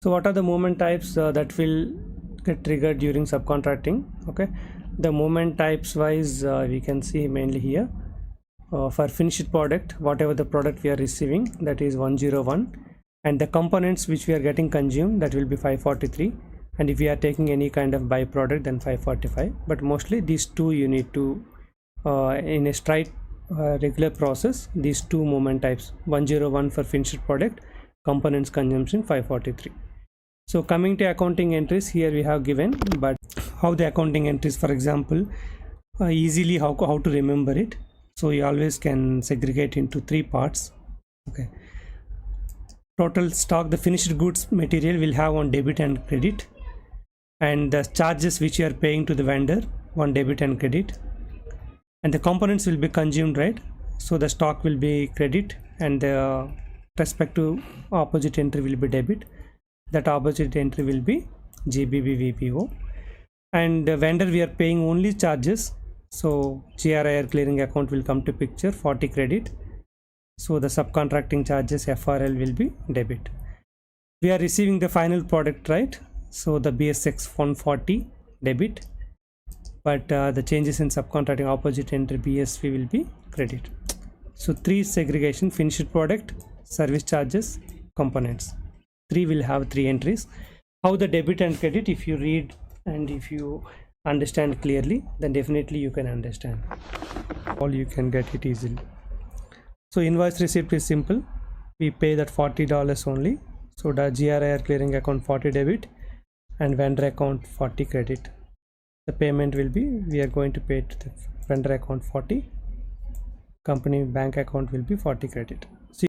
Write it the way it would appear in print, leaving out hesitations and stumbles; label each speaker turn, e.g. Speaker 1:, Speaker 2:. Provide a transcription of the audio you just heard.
Speaker 1: So what are the movement types that will get triggered during subcontracting? Okay, the movement types wise we can see mainly here. For finished product, whatever the product we are receiving, that is 101, and the components which we are getting consumed, that will be 543, and if we are taking any kind of byproduct, then 545. But mostly these two you need to in a straight regular process, these two movement types, 101 for finished product, components consumption 543. So coming to accounting entries, here we have given, but how the accounting entries, for example, easily how to remember it. So you always can segregate into 3 parts. Okay, total stock, the finished goods material will have one debit and credit, and the charges which you are paying to the vendor, one debit and credit, and the components will be consumed, right? So the stock will be credit, and the respective opposite entry will be debit. That opposite entry will be GBB VPO, and the vendor we are paying only charges, so GRIR clearing account will come to picture, 40 credit. So the subcontracting charges FRL will be debit. We are receiving the final product, right? So the BSX 140 debit, but the changes in subcontracting opposite entry BSV will be credit. So 3 segregation: finished product, service charges, components. 3 will have 3 entries. How the debit and credit, if you read and if you understand clearly, then definitely you can understand. All you can get it easily. So invoice receipt is simple. We pay that $40 only. So the GRIR clearing account 40 debit and vendor account 40 credit. The payment will be, we are going to pay to the vendor account 40, company bank account will be 40 credit.